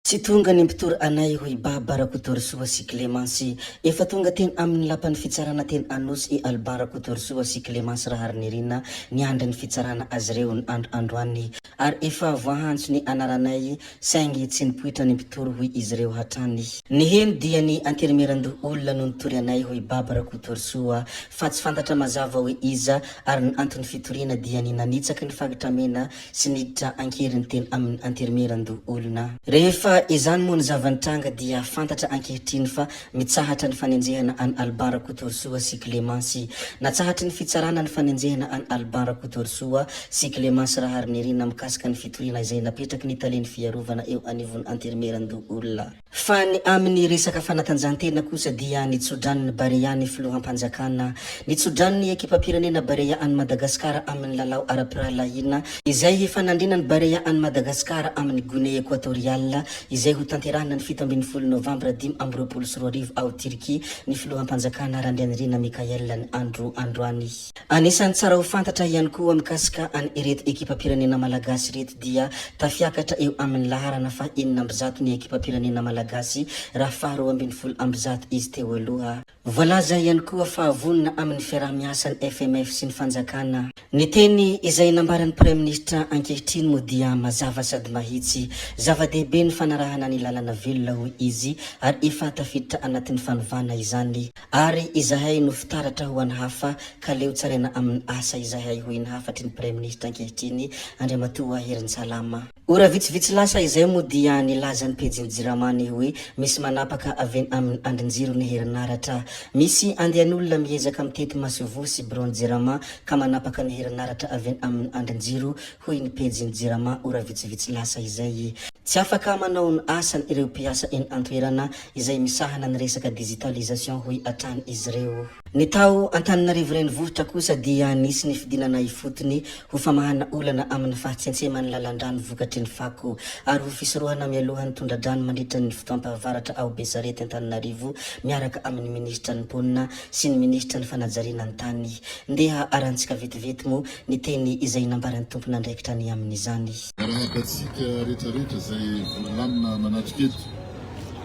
Tsy tonga ny mpitor anay hoy Barakotorsoa sy Clémence efa tonga teny amin'ny lapan'ny fitsarana teny Anosy i Albarakotorsoa sy Clémence Raharnirina ny andran'ny fitsarana azy ireo ny androany ary efa voahantsy ny anaranay saingy tsy nipoitra ny mpitor hoy izy ireo hatrany. Ny heno dia ny anterimerandoha olona no nitory anay hoy Barakotorsoa fa tsy fantatra mazava hoe iza ary ny antony fitoriana dia ny nanitsaka ny fagatra mena sy niditra ankeriny teny amin'ny anterimerandoha olona. Rehefa izany moa ny zavantranga dia fantatra ankehitriny fa mitsahatra ny fanenjehana an Albarakotorsoa sy Clémence. Natsahatra ny fitsarana ny fanenjehana an Albarakotorsoa sy Clémence Raharnirina mikasika ny fitoriana izay napetraky ny taleny fiarovana eo anivon'ny anterimerandoha olona. Fa ny amin'ny resaka fanatanjahantena kosa dia nitsodran'ny Barea ny filoham-panjakana, nitsodran'ny ekipa-pirenena Barea an Madagasikara amin'ny lalao ara-pirahalaina izay efa nandrinany Barea an Madagasikara amin'ny Guinée Équatoriale izay ho tanterahana ny 17 Novambra 2024 ao Turquie ny filoham-panjakana Randrianirina Mikael ny androany. Anisan'ny tsara ho fantatra ihany koa mikasika an ireto ekipa-pirenena malagasy reto dia tafiakatra eo amin'ny laharana fa 900 ny ekipa-pirenena malagasy raha fa 12 izy teo aloha. Voalaza ihany koa fa vonona amin'ny fiarahamiasa ny FMF sy ny fanjakana. Ny teny izay nambaran'ny Premier Ministre ankehitriny moa dia mazava sady mahitsy, zava-dehibe ny fanarahana ny lalana velona hoy izy ary efa tafiditra anatin'ny fanovana izany ary izahay no fitaratra ho an'ny hafa ka leo tsaraina amin'ny asa izahay hoy ny hafatry ny Premier Ministre ankehitriny Andriamatoa Heriny Salama. Ora vitsivitsy lasa izay moa dia nilaza ny pejiny Jiramany hoe misy manapaka avy amin'ny andrinjiro ny herinaratra. Misy andehan'olona miezaka mitety Masovo sy Bron Jirama ka manapaka ny herinaratra avy amin'ny andrinjiro hoy ny pejiny Jirama. Ora vitsivitsy lasa izay tsy afaka manao ny asany ireo mpiasa eny antoerana izay misahana ny resaka digitalisation hoy atrany izy ireo. Ny tao Antananarivo renivohitra kosa dia nisy ny fidinana ifotony ho famahana olana amin'ny fahatsentsemany lalandrano vokatry ny fako ary ho fisorohana mialohan'ny tondradrano mandritra ny fotoam-pahavaratra ao Besarety Antananarivo miaraka amin'ny ministra ny ponina sy ny ministra ny fanajariana ny tany. Ndeha arantsika vetivety moa ny teny izay nambaran'ny tompona andraikitra ny amin'izany. Rahatsika rehetrarehetra zay volamina manatrika eto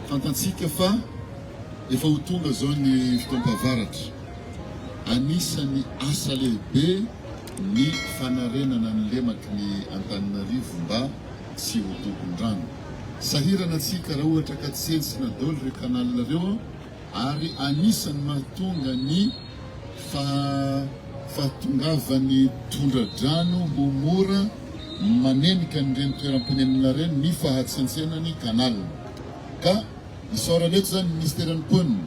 fantatsika fa efa ho tonga zao ny fotoam-pahavaratra. Anisan'ny asa lehibe ny fanarenana ny lemaky ny Antananarivo mba tsy ho tokondrano. Sahirana atsika raha ohatra ka tsentsina daholo ireo kanalinareo ary anisan'ny mahatonga ny fahatongavan'ny tondradrano ho mora manenika ny reny toeram-ponenana reny ny fahatsentsenany kanalina. Ka isaoraleto zany ministeran'ny ponina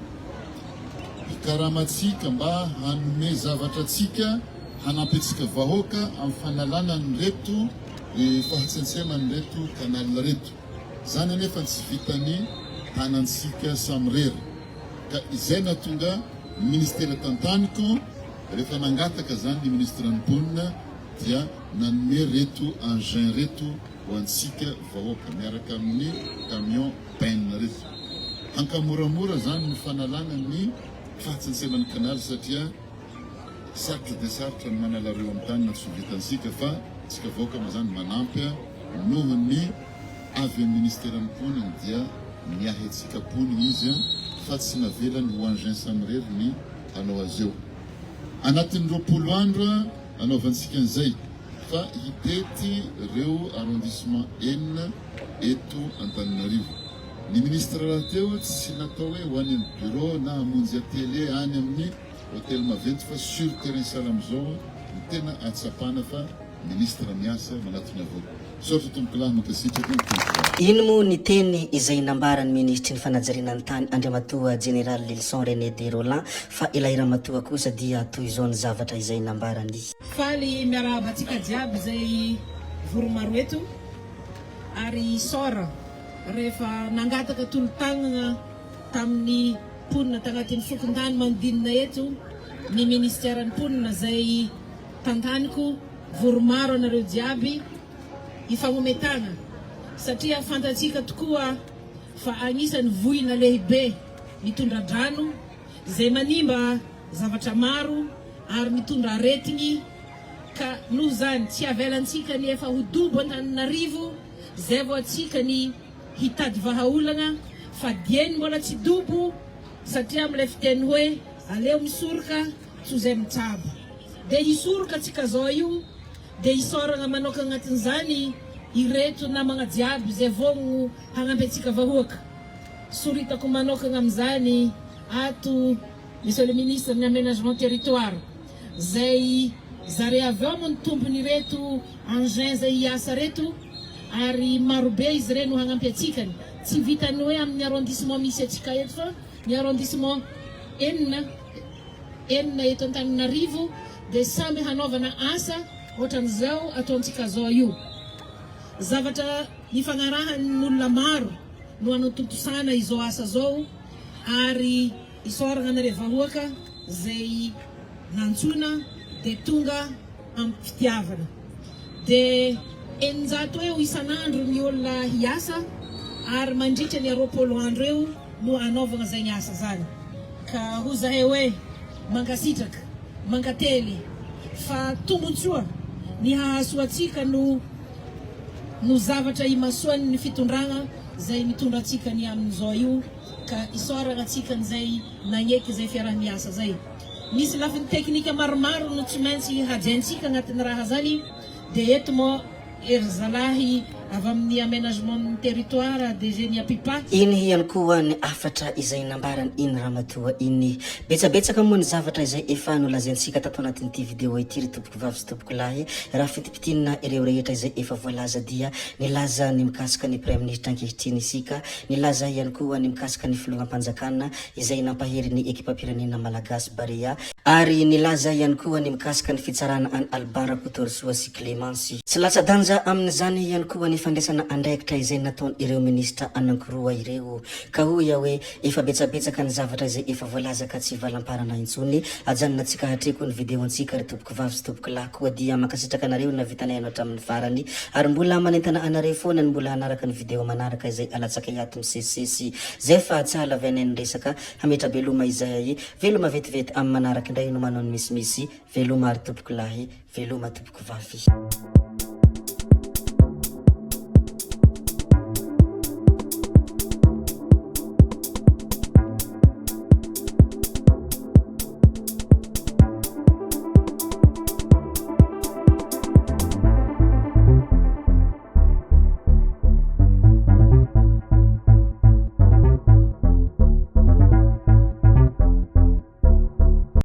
ikaramatsika mba hanome zavatra atsika hanampy atsika vahoaka amin'ny fanalana ny reto fahatsentsenany reto kanalina reto. Zany anefa tsy vitany tanantsika samyrery ka izay nahatonga ministera tantaniko rehefa nangataka zany ny ministeran'ny ponina dia nanome reto engin reto ho antsika vahoaka miaraka amin'ny camion penne reto hankamoramora zany ny fanalana ny fahatsentsenany kanal satria sarotra dia sarotra ny manalareo amin'ny tany na tsy ho vitantsika fa tsika vahoaka ma zany manampy noho ny avy amin'ny ministeran'ny ponina dia miahy atsika ponina izy fa tsy navelany ho engin samyrery ny hanao azy eo. Anatin'ny 20 andro anaovantsika an'izay fa hitety ireo arrondissement enina eto Antananarivo. Ny ministra raha teo tsy natao hoe ho any amin'ny bureau na hamonjy atele any amin'ny hôtel maventy fa sur terrain salam zao ny tena atsapana fa ministra miasa manatony avoaka. Sorte tombokalahy makasitraka ino moa ny teny izay nambaran'ny ministry ny fanajariana ny tany Andriamatoa General Lilson René de Roland fa ilay ramatoa kosa dia toy izao ny zavatra izay nambarany. Faly miarahaba atsika jiaby zay voromaro eto ary sora rehefa nangataka tolo-tagnana tamin'ny ponina tagnatin'ny fokon-tany manodinina eto ny ministeran'ny ponina zay tantaniko voromaro anareo jiaby ifagnometana satria fantatsika tokoa fa anisan'ny voina lehibe mitondradrano zay manimba zavatra maro ary mitondra aretigny ka noho zany tsy avelantsika ny efa ho dobo Antananarivo zay vao atsika ny hitady vahaolagna fa dieny mbola tsy dobo satria am'ilay fiteny hoe aleo misoroka tsy zay mitsabo dia hisoroka atsika zao io dia hisoragna manoka agnatin'izany ireto namagna jiaby zay vogno hagnampy atsika vahoaka soritako manokagna amin'izany ato monsieur le ministre ny aménagement territoire zay zare avy ao moa ny tompony reto engin zay hiasa reto ary marobe izy reny no hagnampy atsikany tsy vitany hoe amin'ny arrondissement misy atsika eto fa ny arrondissement enina eto Antananarivo dia samy hanaovana asa ohatran'izao ataontsika zao io zavatra nifagnarahan'olona maro no anotontosana izao asa zao ary isoragna nare vahoaka zay nantsona dia tonga amin'ny fitiavana dia eninjato eo isan'andro ny olona hiasa ary mandritra ny aroapolo andro eo no anaovagna zay ny asa zany ka ho zahay hoe mankasitraka mankately fa tombotsoa ny hahasoatsika no zavatra imasoany ny fitondragna zay mitondra atsika ny amin'izao io ka isoragna atsika n'izay nagneky zay fiarah-miasa zay misy lafiny teknika maromaro no tsy maintsy hajaintsika agnatin'ny raha zany dia eto moa ery zalahy avy amin'ny aménagement territoire DG ny apipa iny ihany koa ny afatra izay nambarany iny ramatoa iny betsabetsaka moa ny zavatra izay efa nolazaintsika tato anatin'ity vidéo ity ry tompoko vavy sy tompoko lahy raha fitipitinina ireo rehetra izay efa voalaza dia nilaza ny mikasika ny premier ministre ankehitriny isika nilaza ihany koa ny mikasika ny filoham-panjakana izay nampahery ny ekipa-pirenena malagasy Barea ary nilaza ihany koa ny mikasika ny fitsarana any Albara Kotorsoa sy Clémence tsy latsa-danja amin'izany ihany koa ny fandraisana andraikitra izay nataony ireo ministra anankiroa ireo ka hoy hoe efa betsabetsaka ny zavatra izay efa voalaza ka tsy valam-parana intsony ajanona atsika hatreko ny vidéo antsika ry tompoko vavy sy tompoko lahy koa dia makasitraka anareo na vitanay anao hatramin'ny farany ary mbola manentana anareo foana ny mbola hanaraka ny vidéo manaraka izay alatsaka hiato misesisesy zay fa tsy halavanainy resaka hametra veloma izay veloma vetivety amin'ny manaraka indray no manao ny misimisy veloma ry tompoko lahy veloma tompoko vavy